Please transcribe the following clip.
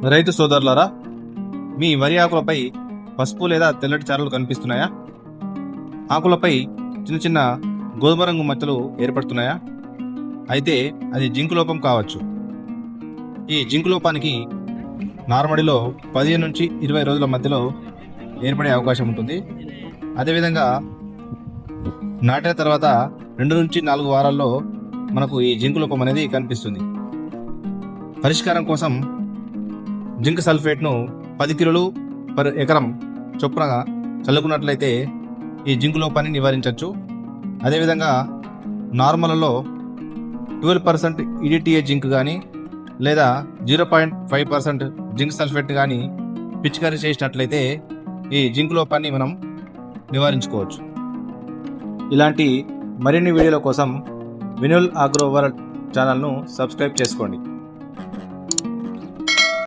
రైతు సోదరులారా, మీ వరి ఆకులపై పసుపు లేదా తెల్లటి చారలు కనిపిస్తున్నాయా? ఆకులపై చిన్న చిన్న గోధుమ రంగు మచ్చలు ఏర్పడుతున్నాయా? అయితే అది జింకు లోపం కావచ్చు. ఈ జింకు లోపానికి నార్మడిలో 15 నుంచి 20 రోజుల మధ్యలో ఏర్పడే అవకాశం ఉంటుంది. అదేవిధంగా నాటిన తర్వాత 2 నుంచి 4 వారాల్లో మనకు ఈ జింకు లోపం అనేది కనిపిస్తుంది. పరిష్కారం కోసం జింక్ సల్ఫేట్ను 10 కిలోలు పర్ ఎకరం చొప్పున చల్లుకున్నట్లయితే ఈ జింక్ లోపాన్ని నివారించవచ్చు. అదేవిధంగా నార్మల్లో 12% ఈడిటిఏ జింక్ కానీ లేదా 0.5% జింక్ సల్ఫేట్ కానీ పిచికారీ చేసినట్లయితే ఈ జింక్ లోపాన్ని మనం నివారించుకోవచ్చు. ఇలాంటి మరిన్ని వీడియోల కోసం వినోల్ అగ్రో వరల్డ్ ఛానల్ను సబ్స్క్రైబ్ చేసుకోండి.